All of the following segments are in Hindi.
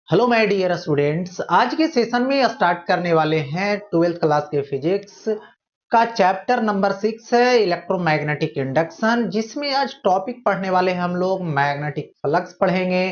हेलो माय डियर स्टूडेंट्स, आज के सेशन में स्टार्ट करने वाले हैं 12th क्लास के फिजिक्स का चैप्टर नंबर 6 है इलेक्ट्रोमैग्नेटिक इंडक्शन, जिसमें आज टॉपिक पढ़ने वाले हैं हम लोग मैग्नेटिक फ्लक्स पढ़ेंगे,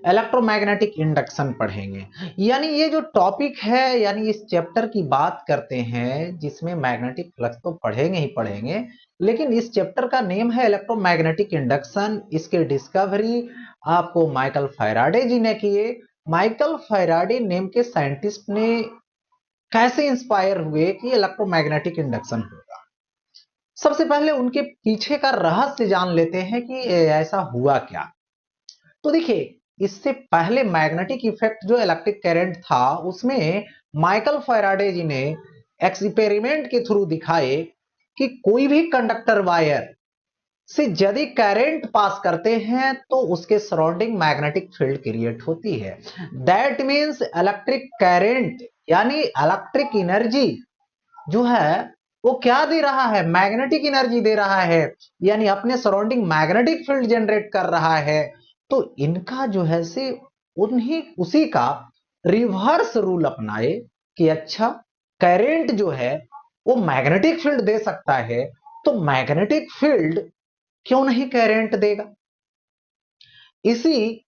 इलेक्ट्रोमैग्नेटिक इंडक्शन पढ़ेंगे। यानी ये जो टॉपिक है, यानी इस चैप्टर की बात करते हैं जिसमें मैग्नेटिक फ्लक्स तो पढ़ेंगे ही पढ़ेंगे, लेकिन इस चैप्टर का नेम है इलेक्ट्रोमैग्नेटिक इंडक्शन। इसके डिस्कवरी आपको माइकल फैराडे जी ने किए। माइकल फैराडे नेम के साइंटिस्ट ने कैसे इंस्पायर हुए कि इलेक्ट्रोमैग्नेटिक इंडक्शन होगा। सबसे पहले उनके पीछे का रहस्य जान लेते हैं कि ऐसा हुआ क्या। तो देखिए, इससे पहले मैग्नेटिक इफेक्ट जो इलेक्ट्रिक करंट था उसमें माइकल फैराडे जी ने एक्सपेरिमेंट के थ्रू दिखाए कि कोई भी कंडक्टर वायर से यदि करंट पास करते हैं तो उसके सराउंडिंग मैग्नेटिक फील्ड क्रिएट होती है। दैट मींस इलेक्ट्रिक करंट यानी इलेक्ट्रिक एनर्जी जो है वो क्या दे रहा है, मैग्नेटिक एनर्जी दे रहा है, यानी अपने सराउंडिंग मैग्नेटिक फील्ड जनरेट कर रहा है। तो इनका जो है से उन्हीं उसी का रिवर्स रूल अपनाए कि अच्छा, करंट जो है वो मैग्नेटिक फील्ड दे सकता है, तो मैग्नेटिक फील्ड क्यों नहीं करंट देगा। इसी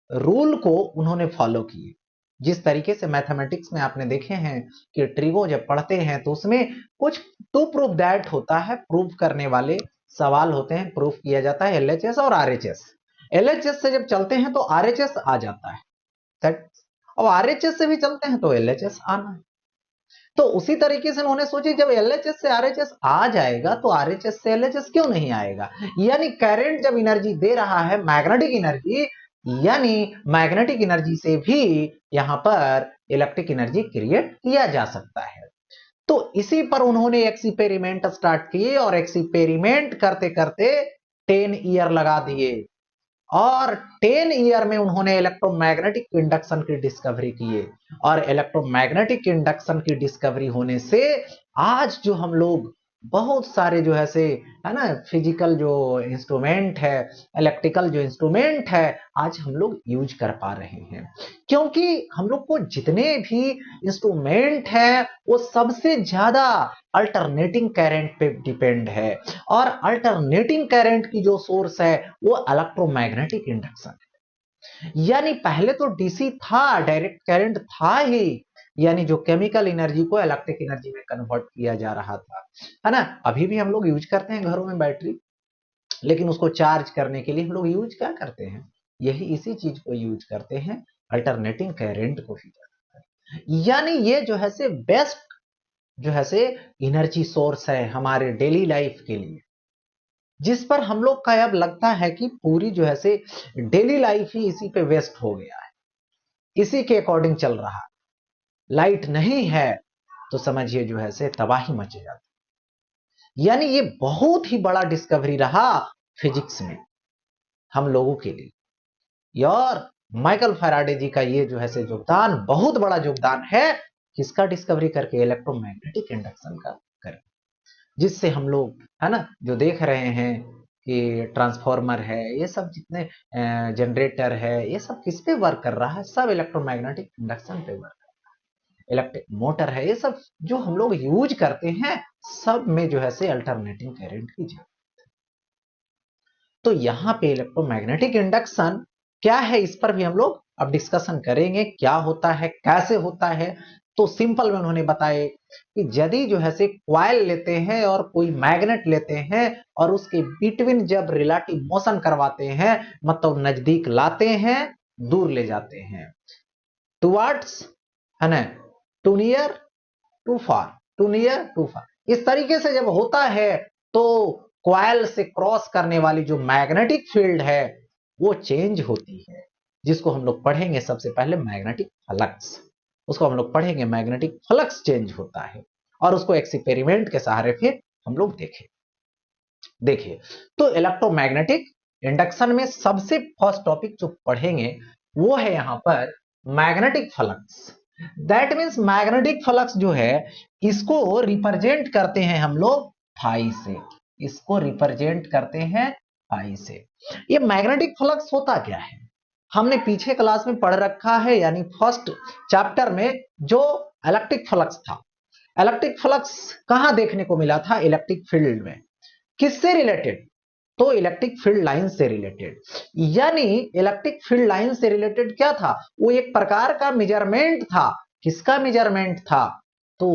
रूल को उन्होंने फॉलो किए। जिस तरीके से मैथमेटिक्स में आपने देखे हैं कि ट्रिगो जब पढ़ते हैं तो उसमें कुछ टू प्रूव दैट होता है, प्रूव करने वाले सवाल होते हैं, प्रूफ किया जाता है एलएचएस और आरएचएस। एलएचएस से जब चलते हैं तो आरएचएस आ जाता है, और आरएचएस से भी चलते हैं तो एलएचएस आना है। तो उसी तरीके से उन्होंने सोची जब एलएचएस से आरएचएस आ जाएगा तो आरएचएस से एलएचएस क्यों नहीं आएगा। यानी करंट जब एनर्जी दे रहा है मैग्नेटिक एनर्जी, यानी मैग्नेटिक एनर्जी से भी यहां पर इलेक्ट्रिक एनर्जी क्रिएट किया जा सकता है। तो इसी पर उन्होंने एक्सपेरिमेंट स्टार्ट किए और एक्सपेरिमेंट करते करते 10 ईयर लगा दिए, और 10 ईयर में उन्होंने इलेक्ट्रोमैग्नेटिक इंडक्शन की डिस्कवरी की है। और इलेक्ट्रोमैग्नेटिक इंडक्शन की डिस्कवरी होने से आज जो हम लोग बहुत सारे जो है से है ना, फिजिकल जो इंस्ट्रूमेंट है, इलेक्ट्रिकल जो इंस्ट्रूमेंट है, आज हम लोग यूज कर पा रहे हैं। क्योंकि हम लोग को जितने भी इंस्ट्रूमेंट है वो सबसे ज्यादा अल्टरनेटिंग करंट पे डिपेंड है, और अल्टरनेटिंग करंट की जो सोर्स है वो इलेक्ट्रोमैग्नेटिक इंडक्शन है। यानी पहले तो डीसी था, डायरेक्ट करंट था ही, यानी जो केमिकल एनर्जी को इलेक्ट्रिक एनर्जी में कन्वर्ट किया जा रहा था, है ना। अभी भी हम लोग यूज करते हैं घरों में बैटरी, लेकिन उसको चार्ज करने के लिए हम लोग यूज क्या करते हैं, यही इसी चीज को यूज करते हैं, अल्टरनेटिंग करंट को ही। यानी ये जो है से बेस्ट जो है से एनर्जी सोर्स है हमारे डेली लाइफ के लिए, जिस पर हम लोग का अब लगता है कि पूरी जो है से डेली लाइफ ही इसी पे वेस्ट हो गया है, इसी के अकॉर्डिंग चल रहा है। लाइट नहीं है तो समझिए जो है से तबाही मच जाती। यानी ये बहुत ही बड़ा डिस्कवरी रहा फिजिक्स में हम लोगों के लिए, और माइकल फैराडे जी का ये जो है से योगदान बहुत बड़ा योगदान है, किसका डिस्कवरी करके, इलेक्ट्रोमैग्नेटिक इंडक्शन का करके। जिससे हम लोग है ना जो देख रहे हैं कि ट्रांसफार्मर है, ये सब जितने जनरेटर है, ये सब किस पे वर्क कर रहा है, सब इलेक्ट्रोमैग्नेटिक इंडक्शन पे वर्क। इलेक्ट्रिक मोटर है, ये सब जो हम लोग यूज करते हैं, सब में जो है से अल्टरनेटिंग करंट की जरूरत। तो यहाँ पे इलेक्ट्रोमैग्नेटिक इंडक्शन क्या है, इस पर भी हम लोग अब डिस्कशन करेंगे, क्या होता है, कैसे होता है। तो सिंपल में उन्होंने बताए कि यदि जो है से क्वाइल लेते हैं और कोई मैग्नेट लेते हैं और उसके बिटवीन जब रिलेटिव मोशन करवाते हैं, मतलब नजदीक लाते हैं, दूर ले जाते हैं, टुवर्ड्स, है ना, too near too far, too near too far, इस तरीके से जब होता है तो क्वाइल से क्रॉस करने वाली जो मैग्नेटिक फील्ड है वो चेंज होती है, जिसको हम लोग पढ़ेंगे सबसे पहले मैग्नेटिक फ्लक्स। उसको हम लोग पढ़ेंगे, मैग्नेटिक फ्लक्स चेंज होता है, और उसको एक्सपेरिमेंट के सहारे फिर हम लोग देखें। देखिए, तो इलेक्ट्रोमैग्नेटिक इंडक्शन में सबसे फर्स्ट टॉपिक जो पढ़ेंगे वो है यहां पर magnetic flux. That means magnetic flux जो है इसको रिप्रेजेंट करते हैं हम लोग फाई से, इसको रिप्रेजेंट करते हैं फाई से। ये मैग्नेटिक फ्लक्स होता क्या है, हमने पीछे क्लास में पढ़ रखा है, यानी फर्स्ट चैप्टर में, जो इलेक्ट्रिक फ्लक्स था। इलेक्ट्रिक फ्लक्स कहां देखने को मिला था? इलेक्ट्रिक फील्ड में। किससे रिलेटेड? तो इलेक्ट्रिक फील्ड लाइन से रिलेटेड। यानी इलेक्ट्रिक फील्ड लाइन से रिलेटेड क्या था? वो एक प्रकार का मेजरमेंट था। किसका मेजरमेंट था? तो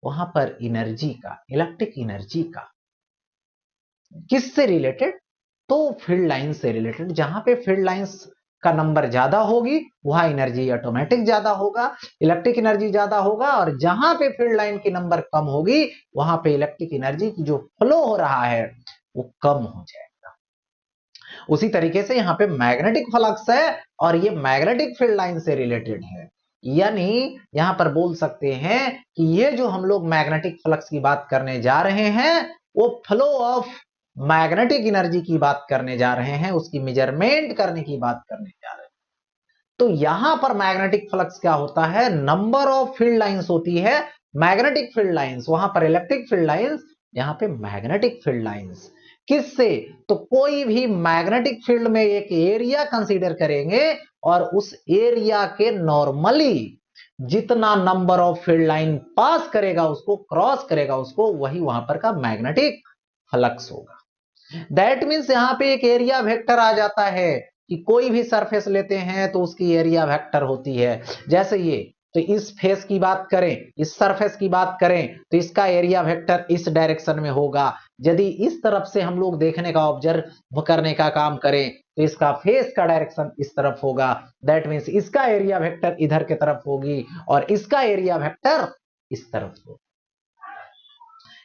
वहां पर एनर्जी का, इलेक्ट्रिक एनर्जी का। किससे रिलेटेड? तो फील्ड लाइन से रिलेटेड। जहां पे फील्ड लाइंस का नंबर ज्यादा होगी वहां एनर्जी ऑटोमेटिक ज्यादा होगा, इलेक्ट्रिक एनर्जी ज्यादा होगा। और जहां पे फील्ड लाइन की नंबर कम होगी वहां पे इलेक्ट्रिक एनर्जी की जो फ्लो हो रहा है वो कम हो जाएगा। उसी तरीके से यहाँ पे मैग्नेटिक फ्लक्स है और ये मैग्नेटिक फील्ड लाइन से रिलेटेड है। यानी यहां पर बोल सकते हैं कि ये जो हम लोग मैग्नेटिक फ्लक्स की बात करने जा रहे हैं वो फ्लो ऑफ मैग्नेटिक एनर्जी की बात करने जा रहे हैं, उसकी मेजरमेंट करने की बात करने जा रहे हैं। तो यहां पर मैग्नेटिक फ्लक्स क्या होता है? नंबर ऑफ फील्ड लाइंस होती है मैग्नेटिक फील्ड लाइंस, वहां पर इलेक्ट्रिक फील्ड लाइंस, यहां पे मैग्नेटिक फील्ड लाइंस। किससे? तो कोई भी मैग्नेटिक फील्ड में एक एरिया कंसीडर करेंगे और उस एरिया के नॉर्मली जितना नंबर ऑफ फील्ड लाइन पास करेगा, उसको क्रॉस करेगा, उसको वही वहां पर का मैग्नेटिक फ्लक्स होगा। दैट मीन्स यहां पे एक एरिया वेक्टर आ जाता है कि कोई भी सरफेस लेते हैं तो उसकी एरिया वेक्टर होती है। जैसे ये, तो इस फेस की बात करें, इस सरफेस की बात करें तो इसका एरिया वेक्टर इस डायरेक्शन में होगा। यदि इस तरफ से हम लोग देखने का, ऑब्जर्व करने का काम करें तो इसका फेस का डायरेक्शन इस तरफ होगा। दैट मीन्स इसका एरिया वेक्टर इधर की तरफ होगी और इसका एरिया वेक्टर इस तरफ होगा।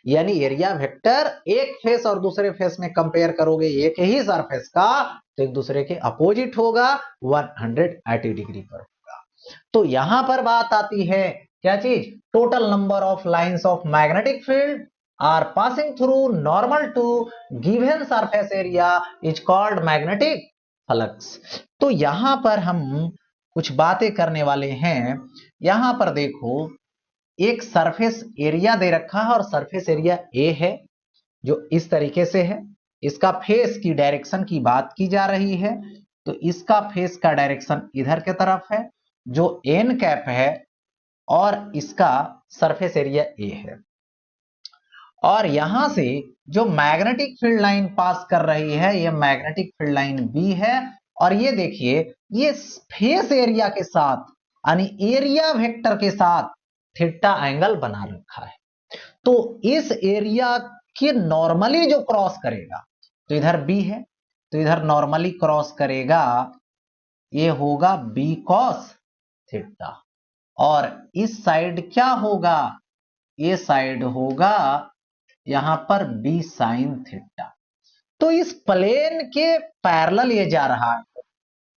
यानी एरिया वेक्टर एक फेस और दूसरे फेस में कंपेयर करोगे एक ही सरफेस का तो एक दूसरे के अपोजिट होगा, 180 डिग्री पर होगा। तो यहां पर बात आती है क्या चीज? Total number of lines of magnetic field are passing through normal to given surface area is called magnetic flux. तो यहां पर हम कुछ बातें करने वाले हैं। यहां पर देखो, एक सरफेस एरिया दे रखा है और सरफेस एरिया ए है जो इस तरीके से है। इसका फेस की डायरेक्शन की बात की जा रही है तो इसका फेस का डायरेक्शन इधर के तरफ है जो एन कैप है और इसका सरफेस एरिया ए है। और यहां से जो मैग्नेटिक फील्ड लाइन पास कर रही है ये मैग्नेटिक फील्ड लाइन बी है। और ये देखिए, ये फेस एरिया के साथ यानी एरिया वेक्टर के साथ थीटा एंगल बना रखा है। तो इस एरिया के नॉर्मली जो क्रॉस करेगा, तो इधर बी है तो इधर नॉर्मली क्रॉस करेगा, ये होगा बी कॉस थीटा। और इस साइड क्या होगा? ये साइड होगा यहां पर बी साइन थीटा। तो इस प्लेन के पैरेलल ये जा रहा है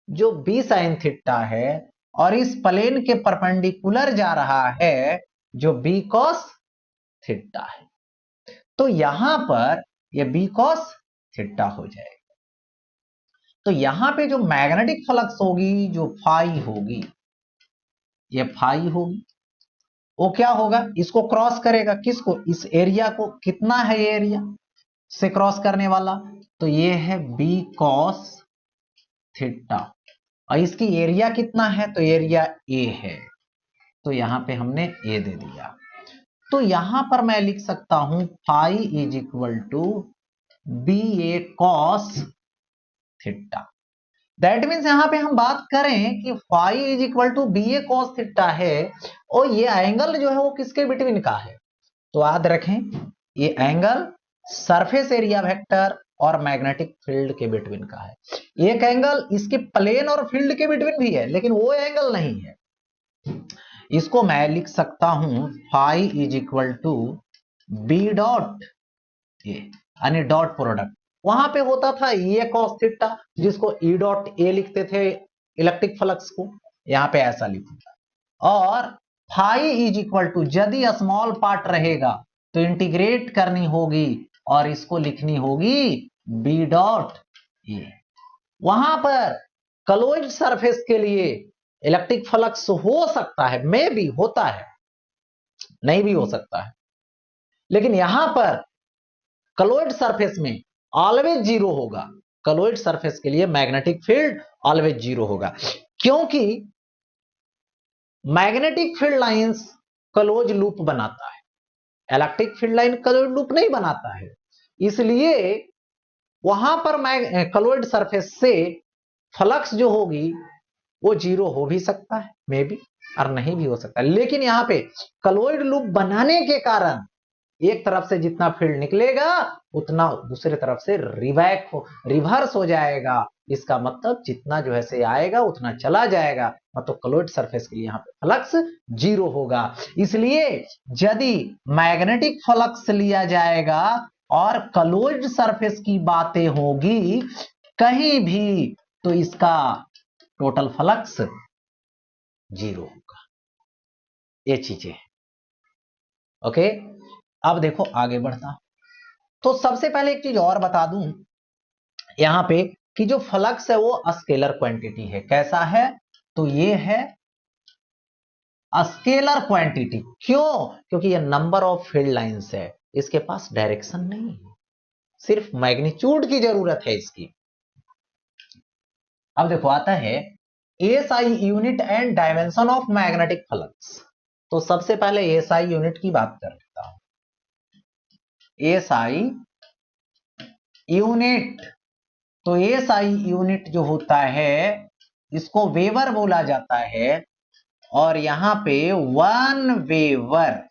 जो बी साइन थीटा है और इस प्लेन के परपेंडिकुलर जा रहा है जो बी कॉस थीटा है। तो यहां पर ये बी कॉस थीटा हो जाएगा। तो यहां पे जो मैग्नेटिक फ्लक्स होगी, जो फाई होगी, ये फाई होगी, वो क्या होगा? इसको क्रॉस करेगा। किसको? इस एरिया को। कितना है ये एरिया से क्रॉस करने वाला? तो ये है बी कॉस थीटा। और इसकी एरिया कितना है? तो एरिया ए है तो यहां पे हमने ए दे दिया। तो यहां पर मैं लिख सकता हूं phi is equal to B A cos theta. That means यहां पे हम बात करें कि phi is equal to B A cos theta है और ये एंगल जो है वो किसके बिटवीन का है? तो याद रखें, ये एंगल सरफेस एरिया वेक्टर और मैग्नेटिक फील्ड के बिटवीन का है। एक एंगल इसके प्लेन और फील्ड के बिटवीन भी है लेकिन वो एंगल नहीं है। इसको मैं लिख सकता हूं phi is equal to B dot A, यानी डॉट प्रोडक्ट। वहां पे होता था ये कॉस थीटा जिसको ई डॉट ए लिखते थे इलेक्ट्रिक फ्लक्स को, यहां पे ऐसा लिखूंगा। और फाई इज इक्वल टू, यदि स्मॉल पार्ट रहेगा तो इंटीग्रेट करनी होगी और इसको लिखनी होगी बी डॉट ए। वहां पर क्लोज्ड सरफेस के लिए इलेक्ट्रिक फ्लक्स हो सकता है, मे भी होता है, नहीं भी हो सकता है, लेकिन यहां पर क्लोज्ड सरफेस में ऑलवेज जीरो होगा। कलोइड सरफेस के लिए मैग्नेटिक फील्ड ऑलवेज जीरो होगा, क्योंकि magnetic field lines close loop बनाता है, electric field line close loop नहीं बनाता है। इसलिए वहां पर क्लोइड सरफेस से फ्लक्स जो होगी वो जीरो हो भी सकता है मे बी, और नहीं भी हो सकता। लेकिन यहाँ पे क्लोइड लूप बनाने के कारण एक तरफ से जितना फील्ड निकलेगा उतना दूसरे तरफ से रिवर्स हो जाएगा। इसका मतलब जितना जो है से आएगा उतना चला जाएगा, मतलब क्लोइड सरफेस के लिए यहाँ पे फ्लक्स जीरो होगा। इसलिए यदि मैग्नेटिक फ्लक्स लिया जाएगा और क्लोइड सरफेस की बातें होगी कहीं भी, तो इसका टोटल फ्लक्स जीरो होगा। ये चीजें ओके। अब देखो आगे बढ़ता, तो सबसे पहले एक चीज और बता दूं यहां पे कि जो फ्लक्स है वो स्केलर क्वांटिटी है। कैसा है? तो ये है स्केलर क्वांटिटी। क्यों? क्योंकि ये नंबर ऑफ फील्ड लाइंस है, इसके पास डायरेक्शन नहीं है, सिर्फ मैग्नीट्यूड की जरूरत है इसकी। अब देखो आता है SI unit and dimension of magnetic flux. तो सबसे पहले एसआई यूनिट की बात कर लेता हूं। एसआई यूनिट, तो एसआई यूनिट जो होता है इसको वेबर बोला जाता है, और यहां पे 1 weber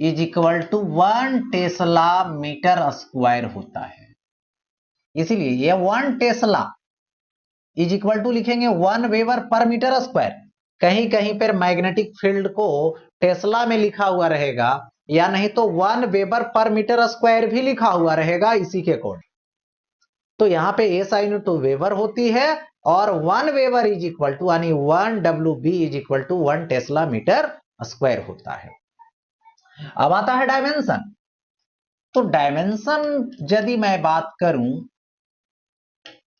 is equal to 1 tesla metre square होता है। इसीलिए ये 1 टेस्ला इज इक्वल टू लिखेंगे 1 वेबर पर मीटर स्क्वायर। कहीं कहीं पर मैग्नेटिक फील्ड को टेस्ला में लिखा हुआ रहेगा, या नहीं तो 1 वेबर पर मीटर स्क्वायर भी लिखा हुआ रहेगा इसी के अकॉर्डिंग। तो यहाँ पे एसआई यूनिट तो वेबर होती है, और 1 वेबर इज इक्वल टू यानी 1 WB is equal to 1 tesla metre square होता है। अब आता है डायमेंशन। तो डायमेंशन यदि मैं बात करूं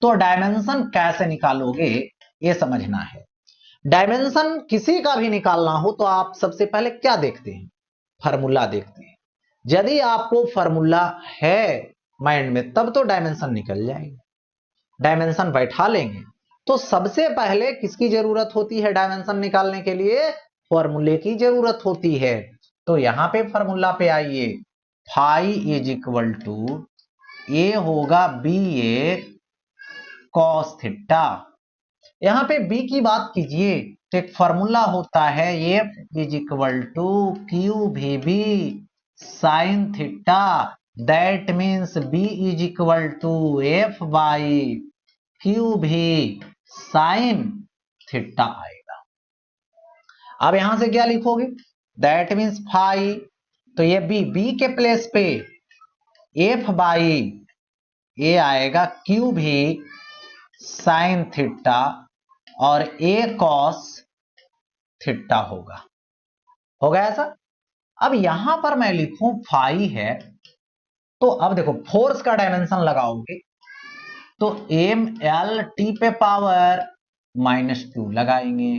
तो डायमेंशन कैसे निकालोगे ये समझना है। डायमेंशन किसी का भी निकालना हो तो आप सबसे पहले क्या देखते हैं? फार्मूला देखते हैं। यदि आपको फार्मूला है माइंड में तब तो डायमेंशन निकल जाएगी, डायमेंशन बैठा लेंगे। तो सबसे पहले किसकी जरूरत होती है डायमेंशन निकालने के लिए? फॉर्मूले की जरूरत होती है। तो यहां पे फॉर्मूला पे आइए, फाई इज इक्वल टू ए होगा बी ए कॉस थीटा। यहां पे बी की बात कीजिए तो एक फॉर्मूला होता है F is equal to q v B sine theta. That means B is equal to F by q v sine theta आएगा। अब यहां से क्या लिखोगे? दैट मीन्स फाई, तो ये बी के प्लेस पे एफ बाई ए आएगा क्यू भी साइन थीटा, और ए कॉस थीटा होगा। हो गया ऐसा? अब यहां पर मैं लिखूं फाई है, तो अब देखो फोर्स का डायमेंशन लगाओगे तो एम एल टी पे पावर -2 लगाएंगे,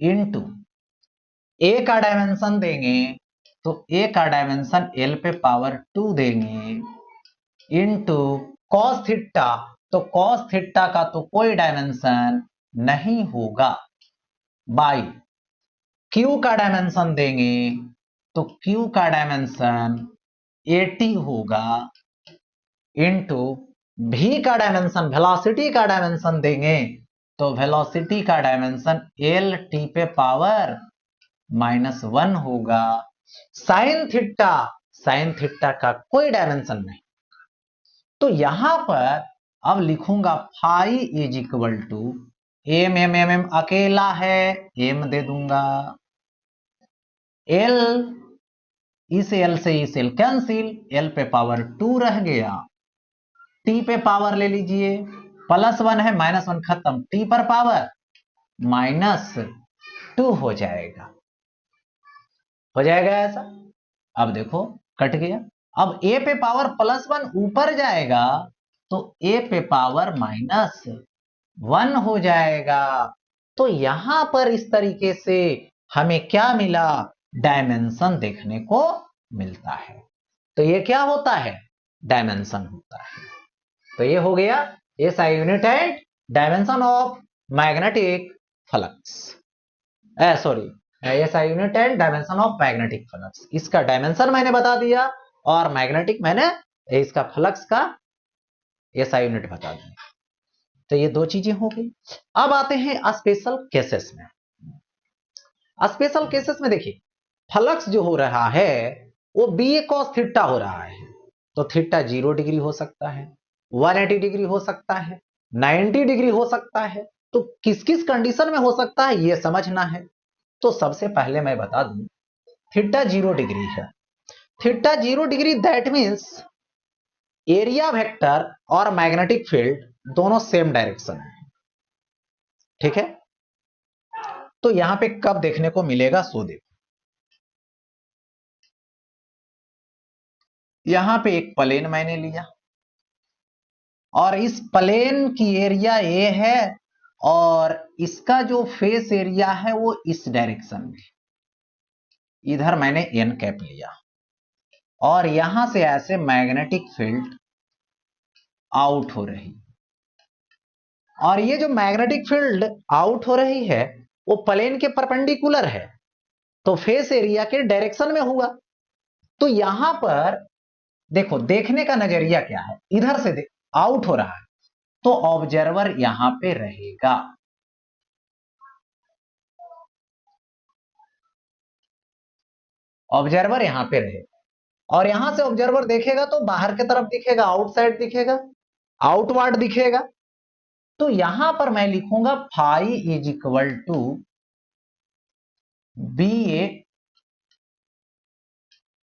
इनटू ए का डायमेंशन देंगे तो ए का डायमेंशन एल पे पावर 2 देंगे, इनटू कॉस थीटा, तो कॉस थीटा का तो कोई डायमेंशन नहीं होगा, बाई क्यू का डायमेंशन देंगे तो क्यू का डायमेंशन 80 होगा, इनटू भी का डायमेंशन वेलोसिटी का डायमेंशन देंगे तो वेलोसिटी का डायमेंशन एल टी पे पावर -1 होगा। साइन थीटा का कोई डायमेंशन नहीं। तो यहां पर अब लिखूंगा phi is equal to M M M M अकेला है, एम दे दूंगा, एल इस एल से इस एल कैंसिल, एल पे पावर 2 रह गया, टी पे पावर ले लीजिए, +1 है -1 खत्म, टी पर पावर -2 हो जाएगा। हो जाएगा ऐसा? अब देखो कट गया। अब ए पे पावर +1 ऊपर जाएगा तो ए पे पावर -1 हो जाएगा। तो यहां पर इस तरीके से हमें क्या मिला? डायमेंशन देखने को मिलता है। तो ये क्या होता है? डायमेंशन होता है। तो ये हो गया SI unit and dimension of magnetic flux, sorry SI unit and dimension of magnetic flux. इसका डायमेंशन मैंने बता दिया और मैग्नेटिक मैंने इसका फ्लक्स का एसआई यूनिट बता दिया। तो ये दो चीजें हो गई। अब आते हैं स्पेशल केसेस में। स्पेशल केसेस में देखिए फ्लक्स जो हो रहा है वो बी ए कॉस थीटा हो रहा है, तो थीटा 0 डिग्री हो सकता है, 180 डिग्री हो सकता है, 90 डिग्री हो सकता है। तो किस किस कंडीशन में हो सकता है ये समझना है। तो सबसे पहले मैं बता दूं थीटा 0 डिग्री है। Theta 0 degree that means area vector और मैग्नेटिक फील्ड दोनों सेम डायरेक्शन में, ठीक है। तो यहां पे कब देखने को मिलेगा सो देखो, यहां पे एक प्लेन मैंने लिया और इस प्लेन की एरिया ए है और इसका जो फेस एरिया है वो इस डायरेक्शन में, इधर मैंने एन कैप लिया और यहां से ऐसे मैग्नेटिक फील्ड आउट हो रही, और ये जो मैग्नेटिक फील्ड आउट हो रही है वो प्लेन के परपेंडिकुलर है, तो फेस एरिया के डायरेक्शन में हुआ। तो यहां पर देखो देखने का नजरिया क्या है, इधर से आउट हो रहा है तो ऑब्जर्वर यहां पे रहेगा, ऑब्जर्वर यहां पे रहेगा और यहां से ऑब्जर्वर देखेगा तो बाहर की तरफ दिखेगा, आउटसाइड दिखेगा, आउटवर्ड दिखेगा। तो यहां पर मैं लिखूंगा phi is equal to B A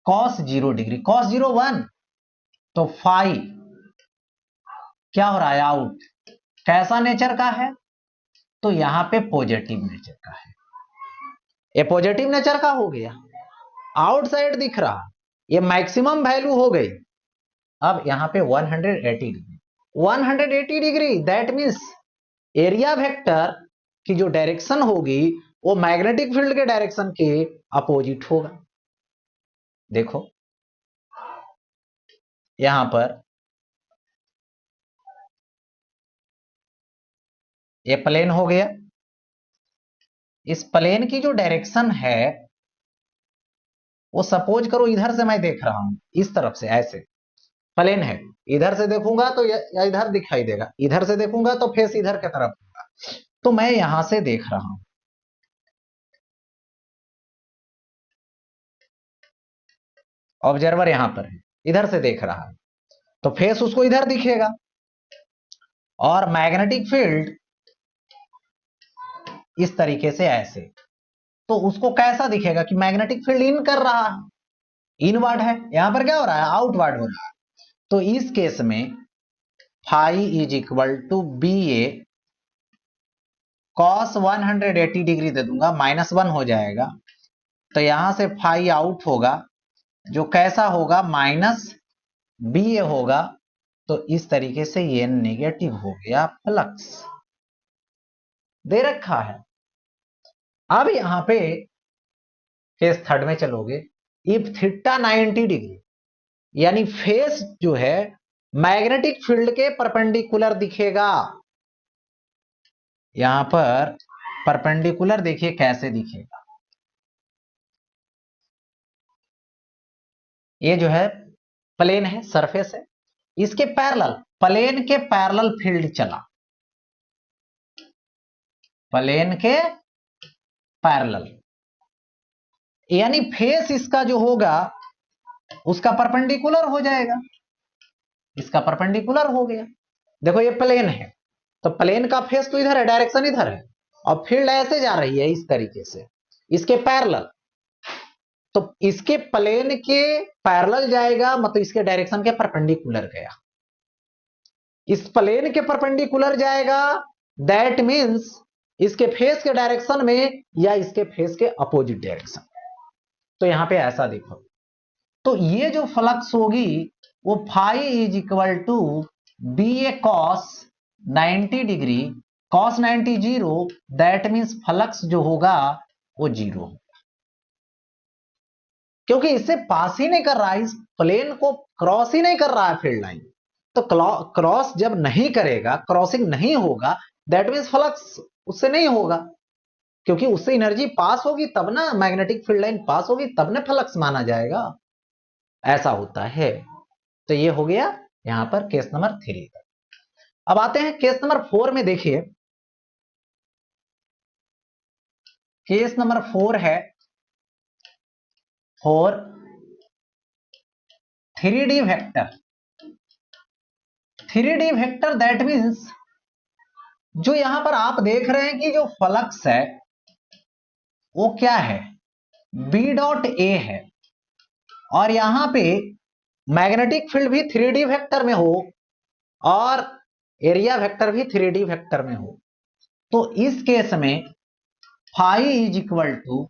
cos 0 degree, cos 0 1, तो फाई क्या हो रहा है आउट, कैसा नेचर का है, तो यहां पे पॉजिटिव नेचर का है, ये पॉजिटिव नेचर का हो गया, आउटसाइड दिख रहा, ये मैक्सिमम वैल्यू हो गई। अब यहां पे 180 degree, 180 degree that means area vector की जो डायरेक्शन होगी वो मैग्नेटिक फील्ड के डायरेक्शन के अपोजिट होगा। देखो यहां पर ये प्लेन हो गया, इस प्लेन की जो डायरेक्शन है वो सपोज करो इधर से मैं देख रहा हूं, इस तरफ से ऐसे प्लेन है, इधर से देखूंगा तो या इधर दिखाई देगा, इधर से देखूंगा तो फेस इधर की तरफ होगा, तो मैं यहां से देख रहा हूं, ऑब्जर्वर यहां पर है, इधर से देख रहा है तो फेस उसको इधर दिखेगा और मैग्नेटिक फील्ड इस तरीके से ऐसे, तो उसको कैसा दिखेगा कि मैग्नेटिक फील्ड इन कर रहा है, इनवर्ड है, यहां पर क्या हो रहा है आउटवर्ड हो रहा है। तो इस केस में phi is equal to B A cos 180 degree दे दूंगा, -1 हो जाएगा, तो यहां से फाई आउट होगा जो कैसा होगा माइनस बी ए होगा, तो इस तरीके से ये नेगेटिव हो गया फ्लक्स दे रखा है। अब यहां पे केस थर्ड में चलोगे, इफ थीटा 90 डिग्री यानी फेस जो है मैग्नेटिक फील्ड के परपेंडिकुलर दिखेगा, यहां पर परपेंडिकुलर देखिए कैसे दिखेगा, ये जो है प्लेन है सरफेस है, इसके पैरेलल प्लेन के पैरेलल फील्ड चला, प्लेन के पैरेलल यानी फेस इसका जो होगा उसका परपेंडिकुलर हो जाएगा, इसका परपेंडिकुलर हो गया। देखो ये प्लेन है तो प्लेन का फेस तो इधर है, डायरेक्शन इधर है और फील्ड ऐसे जा रही है इस तरीके से इसके पैरेलल, तो इसके प्लेन के पैरेलल जाएगा मतलब इसके डायरेक्शन के परपेंडिकुलर गया, इस प्लेन के परपेंडिकुलर जाएगा दैट मींस इसके फेस के डायरेक्शन में या इसके फेस के अपोजिट डायरेक्शन। तो यहां पे ऐसा देखो, तो ये जो फ्लक्स होगी वो phi is equal to B A cos 90 degree, cos 90 0, that means flux जो होगा वो 0 होगा, क्योंकि इससे पास ही नहीं कर रहा है, इस प्लेन को क्रॉस ही नहीं कर रहा है फील्ड लाइन, तो क्रॉस जब नहीं करेगा, क्रॉसिंग नहीं होगा, दैट मीन्स फ्लक्स उससे नहीं होगा, क्योंकि उससे एनर्जी पास होगी तब ना, मैग्नेटिक फील्ड लाइन पास होगी तब ना फ्लक्स माना जाएगा। ऐसा होता है। तो ये हो गया यहां पर केस नंबर 3। अब आते हैं केस नंबर 4 में। देखिए केस नंबर 4 है for 3D vector. 3D vector that means जो यहां पर आप देख रहे हैं कि जो फ्लक्स है वो क्या है, बी डॉट ए है, और यहां पे मैग्नेटिक फील्ड भी 3D वेक्टर में हो और एरिया वेक्टर भी 3D वेक्टर में हो, तो इस केस में phi is equal to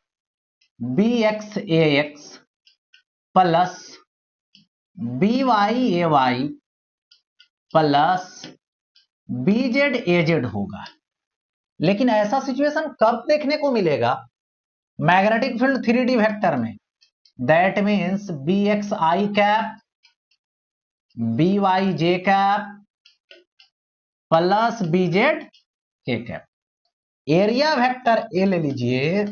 B x A x plus B y A y plus B z A z होगा। लेकिन ऐसा सिचुएशन कब देखने को मिलेगा, मैग्नेटिक फील्ड 3D वेक्टर में, that means B x i cap B y j cap plus B z k cap. Area vector A ले लीजिए,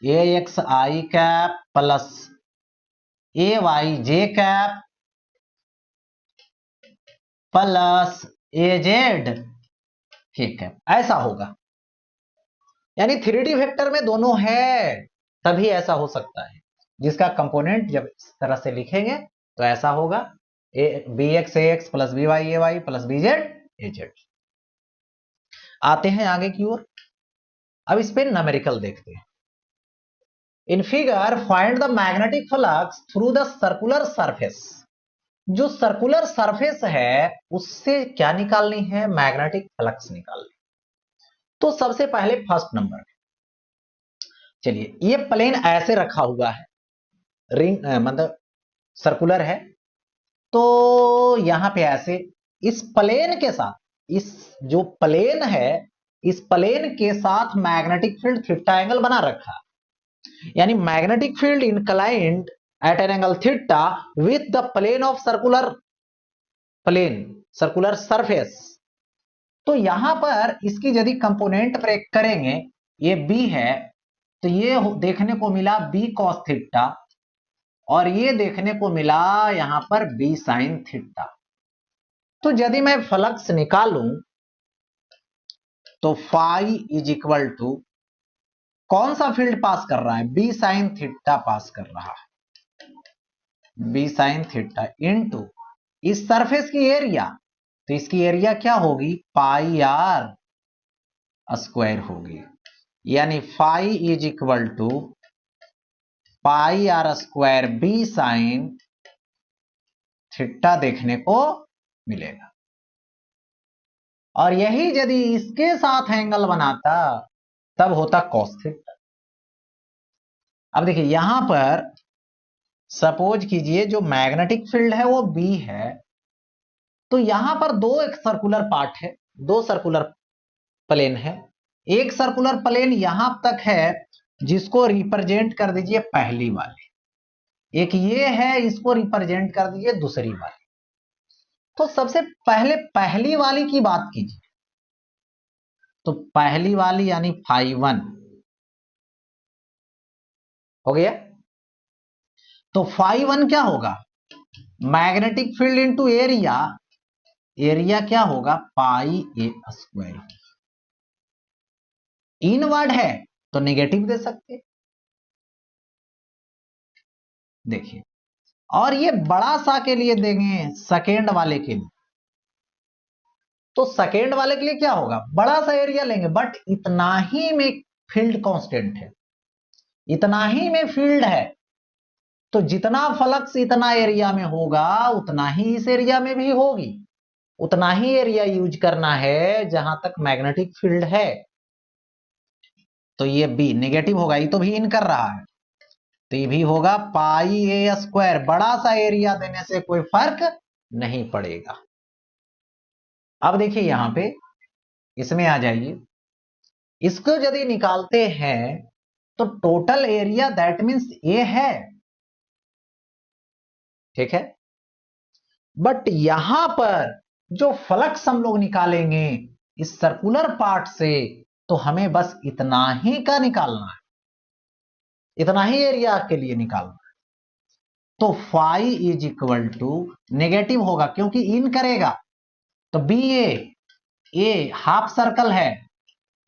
A x i cap plus A y j cap plus A z k cap, ऐसा होगा। यानी 3D वेक्टर में दोनों है तभी ऐसा हो सकता है, जिसका कंपोनेंट जब इस तरह से लिखेंगे तो ऐसा होगा, B x A x plus B y A y plus B z A z. आते हैं आगे की ओर। अब इस पे न्यूमेरिकल देखते हैं। In figure find the magnetic flux through the circular surface. जो सर्कुलर सरफेस है उससे क्या निकालनी है, मैग्नेटिक फ्लक्स निकालनी। तो सबसे पहले फर्स्ट नंबर, चलिए ये प्लेन ऐसे रखा हुआ है, रिंग मतलब सर्कुलर है, तो यहां पे ऐसे इस प्लेन के साथ, इस जो प्लेन है इस प्लेन के साथ मैग्नेटिक फील्ड थीटा एंगल बना रखा, यानी magnetic field inclined at an angle theta with the plane of circular surface. तो यहां पर इसकी यदि कंपोनेंट ब्रेक करेंगे, ये बी है, तो ये देखने को मिला बी कॉस थीटा, और ये देखने को मिला यहां पर बी साइन थीटा। तो यदि मैं फ्लक्स निकालूं तो फाई इज इक्वल टू कौन सा फील्ड पास कर रहा है, बी साइन थीटा पास कर रहा है, बी साइन थीटा इनटू इस सरफेस की एरिया, तो इसकी एरिया क्या होगी, पाई आर स्क्वायर होगी। यानी phi is equal to pi r square B sine theta देखने को मिलेगा। और यही यदि इसके साथ एंगल बनाता तब होता कॉस थीटा। अब देखिए यहां पर सपोज कीजिए जो मैग्नेटिक फील्ड है वो बी है, तो यहां पर दो एक सर्कुलर पार्ट है, दो सर्कुलर प्लेन है। एक सर्कुलर प्लेन यहां तक है जिसको रिप्रेजेंट कर दीजिए पहली वाली, एक ये है इसको रिप्रेजेंट कर दीजिए दूसरी वाली। तो सबसे पहले पहली वाली की बात कीजिए, तो पहली वाली यानी फाई 1 हो गया। तो फाई 1 क्या होगा, magnetic field into area, area क्या होगा पाई ए स्क्वायर। इनवर्ड है तो नेगेटिव दे सकते, देखिए। और ये बड़ा सा के लिए देंगे सेकेंड वाले के लिए, तो सेकेंड वाले के लिए क्या होगा, बड़ा सा एरिया लेंगे बट इतना ही में फील्ड कांस्टेंट है, इतना ही में फील्ड है, तो जितना फ्लक्स इतना एरिया में होगा उतना ही इस एरिया में भी होगी, उतना ही एरिया यूज करना है जहां तक मैग्नेटिक फील्ड है। तो ये बी नेगेटिव होगा, ये तो भी इन कर रहा है, तो ये भी होगा पाई ए स्क्वायर। बड़ा सा एरिया देने से कोई फर्क नहीं पड़ेगा। अब देखिए यहां पे इसमें आ जाइए, इसको यदि निकालते हैं तो टोटल एरिया दैट मींस ए है, ठीक है। बट यहां पर जो फ्लक्स हम लोग निकालेंगे इस सर्कुलर पार्ट से, तो हमें बस इतना ही का निकालना है, इतना ही एरिया के लिए निकालना है। तो phi is equal to negative होगा क्योंकि इन करेगा, तो बी ए हाफ सर्कल है,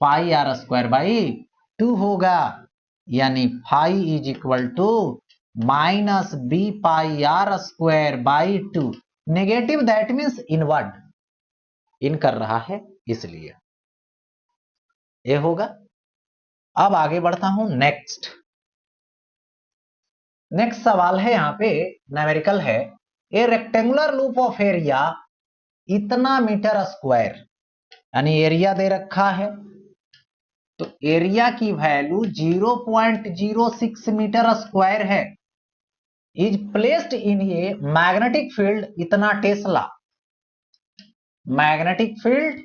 पाई आर स्क्वायर बाई 2 होगा, यानी phi is equal to minus B pi r square by 2। Negative that means inward, in कर रहा है इसलिए ये होगा। अब आगे बढ़ता हूं नेक्स्ट सवाल है, यहां पे न्यूमेरिकल है। A rectangular loop of area इतना मीटर स्क्वायर, यानी एरिया दे रखा है, तो एरिया की वैल्यू 0.06 मीटर स्क्वायर है, is placed in a magnetic field इतना tesla, magnetic field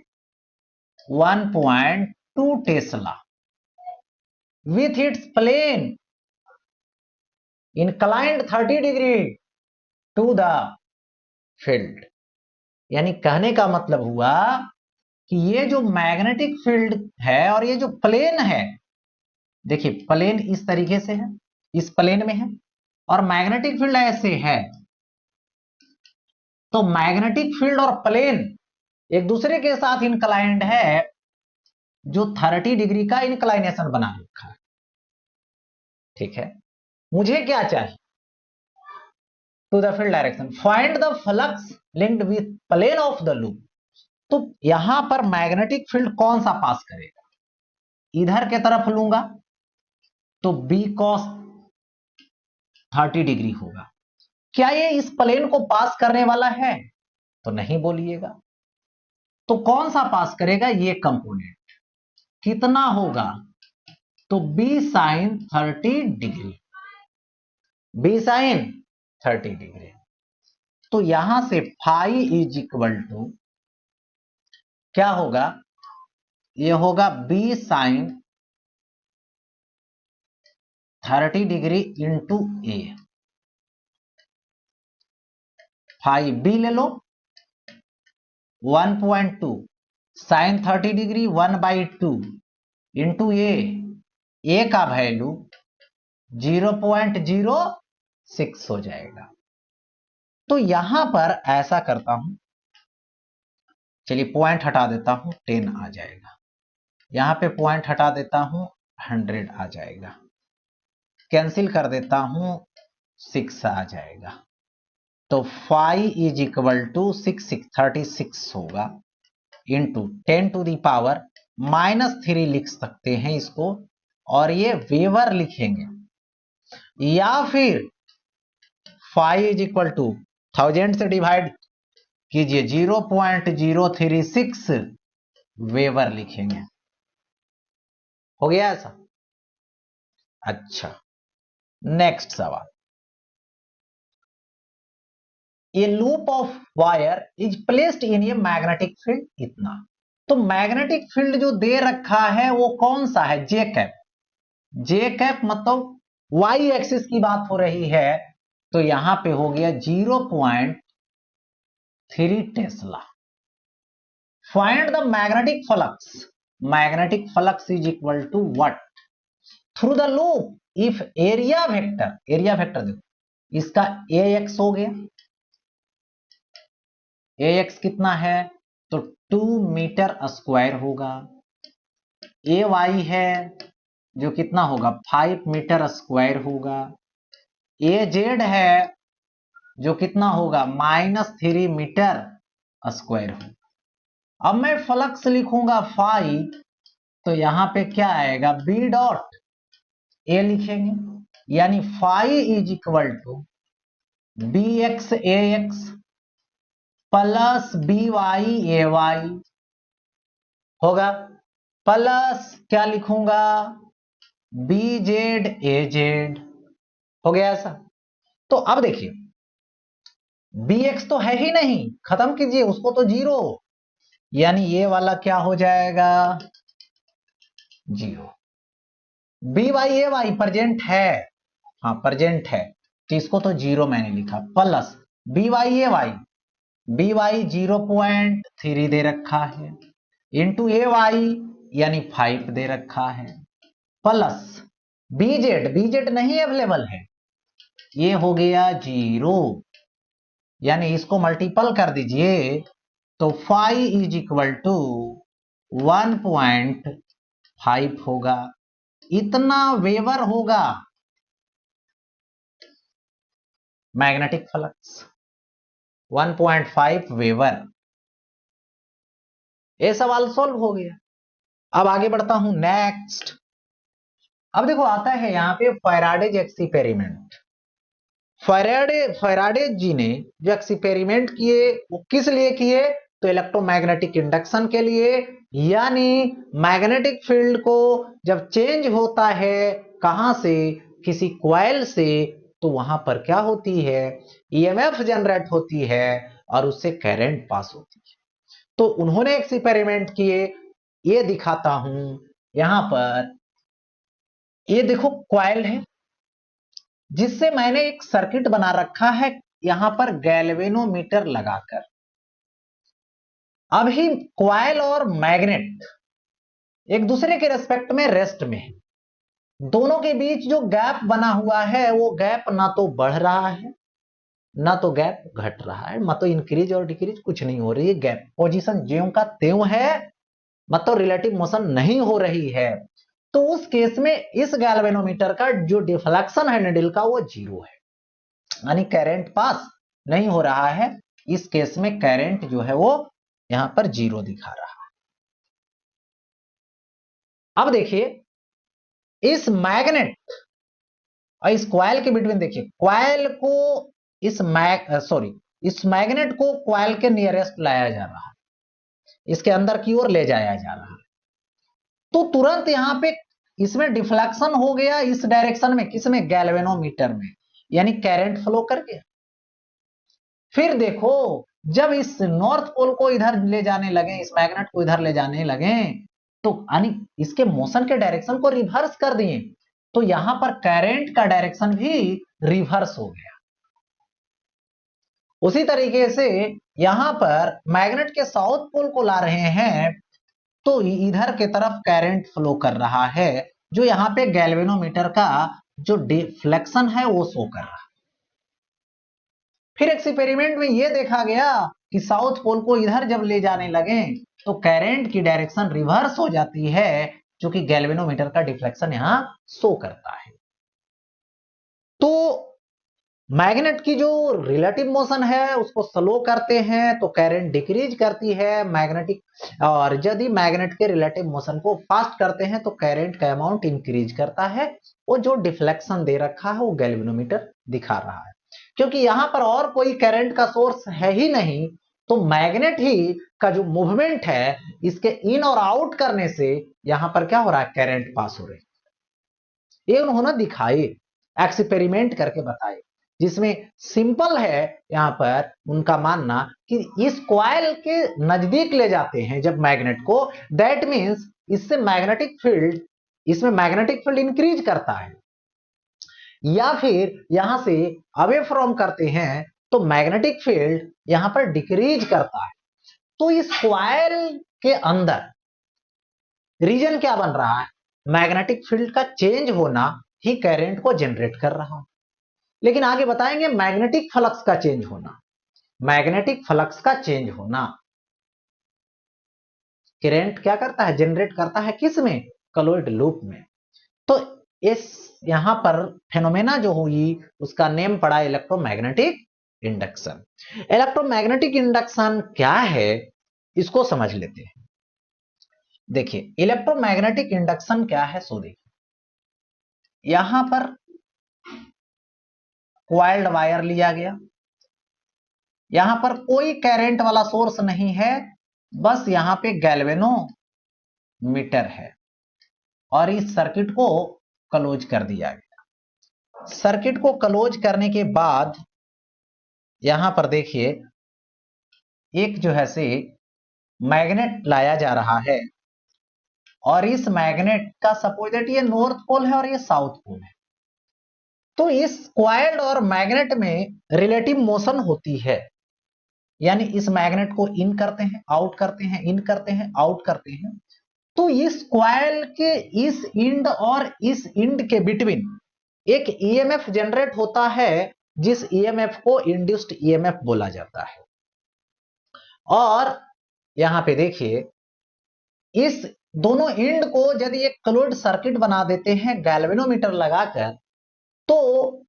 1.2 tesla with its plane inclined 30 degree to the field. यानी कहने का मतलब हुआ कि ये जो मैग्नेटिक फील्ड है और ये जो प्लेन है, देखिए प्लेन इस तरीके से है, इस प्लेन में है, और मैग्नेटिक फील्ड ऐसे है, तो मैग्नेटिक फील्ड और प्लेन एक दूसरे के साथ इंक्लाइंड है, जो 30 डिग्री का इंक्लाइनेशन बना रखा है। ठीक है, मुझे क्या चाहिए, to the field direction, find the flux linked with plane of the loop. तो यहां पर मैग्नेटिक फील्ड कौन सा पास करेगा, इधर के तरफ लूंगा तो बी कॉस 30 डिग्री होगा। क्या ये इस प्लेन को पास करने वाला है, तो नहीं बोलिएगा, तो कौन सा पास करेगा, ये कंपोनेंट कितना होगा, तो B sine 30 degree, B sine 30 degree. तो यहां से फाई इज इक्वल टू क्या होगा, ये होगा बी साइन 30 डिग्री इंटू ए, फाई बी ले लो 1.2 साइन 30 डिग्री 1/2 इंटू ए का वैल्यू 0.06 हो जाएगा। तो यहां पर ऐसा करता हूं, चलिए पॉइंट हटा देता हूं, 10 आ जाएगा, यहां पे पॉइंट हटा देता हूं, 100 आ जाएगा, कैंसिल कर देता हूं, 6 आ जाएगा। तो फाई इज इक्वल टू 36 होगा इंटू 10 टू दी पावर -3 लिख सकते हैं इसको, और ये वेवर लिखेंगे, या फिर फाई इज इक्वल टू 1000 से डिवाइड कीजिए 0.036 वेवर लिखेंगे। हो गया ऐसा। अच्छा, नेक्स्ट सवाल, ए loop of wire is placed in a magnetic field इतना। तो मैग्नेटिक फील्ड जो दे रखा है वो कौन सा है, जे कैप, जे कैप मतलब वाई एक्सिस की बात हो रही है, तो यहां पे हो गया 0.3 tesla. Find the magnetic flux, magnetic flux is equal to what, through the loop if area vector, area vector देखो इसका ए एक्स हो गया, ए एक्स कितना है, तो 2 मीटर स्क्वायर होगा, ए वाई है जो कितना होगा 5 मीटर स्क्वायर होगा, ए जेड है जो कितना होगा -3 मीटर स्क्वायर होगा। अब मैं फ्लक्स लिखूंगा फाई, तो यहां पे क्या आएगा, बी डॉट ए लिखेंगे, यानी phi is equal to B x A x plus B y A y होगा, प्लस क्या लिखूंगा, बी जेड ए जेड। हो गया ऐसा। तो अब देखिए बी एक्स तो है ही नहीं, खत्म कीजिए उसको, तो 0, यानी ये वाला क्या हो जाएगा 0। B y A Y present है, हाँ प्रेजेंट है, तो इसको तो 0 मैंने लिखा, plus B y A Y B Y 0.3 दे रखा है, इंटू ए वाई यानी 5 दे रखा है, प्लस बीजेड नहीं अवेलेबल है, ये हो गया 0, यानी इसको मल्टीपल कर दीजिए तो फाई इज इक्वल टू 1.5 होगा, इतना वेबर होगा मैग्नेटिक फ्लक्स, 1.5 वेबर। ये सवाल सॉल्व हो गया। अब आगे बढ़ता हूं नेक्स्ट। अब देखो आता है यहां पे फैराडेज एक्सपेरिमेंट। फैराडे जी ने जो एक्सपेरिमेंट किए वो किस लिए किए, तो इलेक्ट्रोमैग्नेटिक इंडक्शन के लिए, यानी मैग्नेटिक फील्ड को जब चेंज होता है कहां से, किसी कॉइल से, तो वहां पर क्या होती है, ईएमएफ जनरेट होती है और उससे करंट पास होती है। तो उन्होंने एक्सपेरिमेंट किए, ये दिखाता हूं यहां पर। ये देखो कॉइल है जिससे मैंने एक सर्किट बना रखा है यहां पर गैल्वेनोमीटर लगाकर। अभी कॉइल और मैग्नेट एक दूसरे के रेस्पेक्ट में रेस्ट में है, दोनों के बीच जो गैप बना हुआ है वो गैप ना तो बढ़ रहा है ना तो गैप घट रहा है, मतलब इंक्रीज और डिक्रीज कुछ नहीं हो रही है, गैप पोजीशन ज्यों का त्यों है, मतलब रिलेटिव मोशन नहीं हो रही है। तो उस केस में इस गैल्वेनोमीटर का जो डिफ्लेक्शन है निडल का वो 0 है, यानी करंट पास नहीं हो रहा है। इस केस में करंट जो है वो यहां पर 0 दिखा रहा है। अब देखिए इस मैग्नेट और इस कॉइल के बिटवीन, देखिए कॉइल को इस मैग्नेट को कॉइल के नियरेस्ट लाया जा रहा है, इसके अंदर की ओर ले जाया जा रहा है, तो तुरंत यहां पे इसमें डिफ्लेक्शन हो गया इस डायरेक्शन में, किसमें, गैल्वेनोमीटर में, यानी करंट फ्लो कर गया। फिर देखो जब इस नॉर्थ पोल को इधर ले जाने लगे, इस मैग्नेट को इधर ले जाने लगे, तो यानी इसके मोशन के डायरेक्शन को रिवर्स कर दिए, तो यहां पर करंट का डायरेक्शन भी रिवर्स हो गया। उसी तरीके से यहां पर मैग्नेट के साउथ पोल को ला रहे हैं तो इधर के तरफ करंट फ्लो कर रहा है, जो यहां पे गैल्वेनोमीटर का जो डिफ्लेक्शन है वो शो कर रहा है। फिर एक्सपेरिमेंट में यह देखा गया कि साउथ पोल को इधर जब ले जाने लगे तो करंट की डायरेक्शन रिवर्स हो जाती है, जो कि गैल्वेनोमीटर का डिफ्लेक्शन यहां शो करता है। तो मैग्नेट की जो रिलेटिव मोशन है उसको स्लो करते हैं तो करंट डिक्रीज करती है मैग्नेटिक, और यदि मैग्नेट के रिलेटिव मोशन को फास्ट करते हैं तो करंट का अमाउंट इंक्रीज करता है। वो जो डिफ्लेक्शन दे रखा है वो गैल्वेनोमीटर दिखा रहा है, क्योंकि यहां पर और कोई करंट का सोर्स है ही नहीं, तो मैग्नेट ही का जो मूवमेंट है इसके इन और आउट करने से यहां पर क्या हो रहा है, करंट पास हो रही है। ये उन्होंने दिखाए, एक्सपेरिमेंट करके बताए, जिसमें सिंपल है यहां पर उनका मानना कि इस कॉइल के नजदीक ले जाते हैं जब मैग्नेट को, दैट मींस इससे मैग्नेटिक फील्ड, इसमें मैग्नेटिक फील्ड इंक्रीज करता है, या फिर यहां से अवे फ्रॉम करते हैं तो मैग्नेटिक फील्ड यहां पर डिक्रीज करता है। तो इस कॉइल के अंदर रीजन क्या बन रहा है, मैग्नेटिक फील्ड का चेंज होना ही करंट को जनरेट कर रहा है। लेकिन आगे बताएंगे मैग्नेटिक फ्लक्स का चेंज होना, मैग्नेटिक फ्लक्स का चेंज होना करंट क्या करता है, जनरेट करता है किस में, कॉइल्ड लूप में। तो इस यहां पर फेनोमेना जो हुई उसका नेम पड़ा इलेक्ट्रोमैग्नेटिक इंडक्शन। इलेक्ट्रोमैग्नेटिक इंडक्शन क्या है इसको समझ लेते हैं। देखिए इलेक्ट्रोमैग्नेटिक इंडक्शन क्या है, सो देखिए यहां पर क्वाइल्ड वायर लिया गया, यहां पर कोई करंट वाला सोर्स नहीं है, बस यहां पे गैल्वेनोमीटर है, और इस सर्किट को क्लोज कर दिया गया। सर्किट को क्लोज करने के बाद यहां पर देखिए एक जो है से मैग्नेट लाया जा रहा है, और इस मैग्नेट का सपोज दैट ये नॉर्थ पोल है और ये साउथ पोल है, तो इस क्वाइल्ड और मैग्नेट में रिलेटिव मोशन होती है। यानी इस मैग्नेट को इन करते हैं, आउट करते हैं, इन करते हैं, आउट करते हैं, तो इस कॉइल के इस इंड और इस इंड के बिटवीन एक ईएमएफ जनरेट होता है, जिस ईएमएफ को इंड्यूस्ड ईएमएफ बोला जाता है। और यहां पे देखिए, इस दोनों इंड को यदि एक क्लोज्ड सर्किट बना देते हैं गैल्वेनोमीटर लगाकर, तो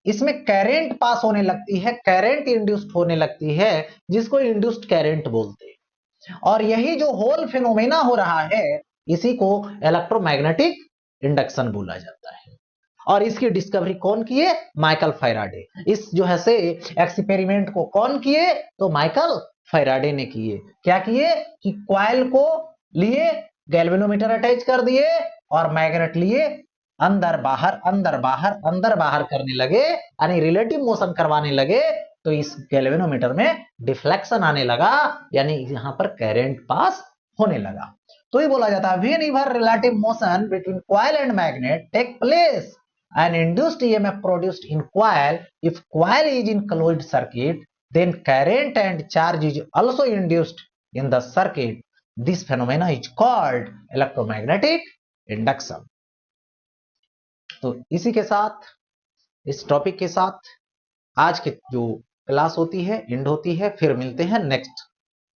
इसमें करंट पास होने लगती है, करंट इंड्यूस्ड होने लगती है, जिसको इंड्यूस्ड करंट बोलते हैं। और यही जो होल फिनोमेना हो रहा है, इसी को इलेक्ट्रोमैग्नेटिक इंडक्शन बोला जाता है। और इसकी डिस्कवरी कौन किए? Michael Faraday. इस जो है से एक्सपेरिमेंट को कौन किए? तो माइकल फैराडे ने किए। क्या किए कि कॉइल को लिए, गैल्वेनोमीटर अटैच कर दिए और मैग्नेट लिए, अंदर बाहर अंदर बाहर अंदर बाहर करने लगे, यानी रिलेटिव मोशन करवाने लगे, तो इस गैल्वेनोमीटर में डिफ्लेक्शन आने लगा, यानी यहां पर करंट पास होने लगा। तो ये बोला जाता है whenever relative motion between coil and magnet take place an induced EMF produced in coil, if coil is in closed circuit, then current and charge is also induced in the circuit. This phenomena is called electromagnetic induction. तो इसी के साथ, इस टॉपिक के साथ आज की जो क्लास होती है एंड होती है। फिर मिलते हैं नेक्स्ट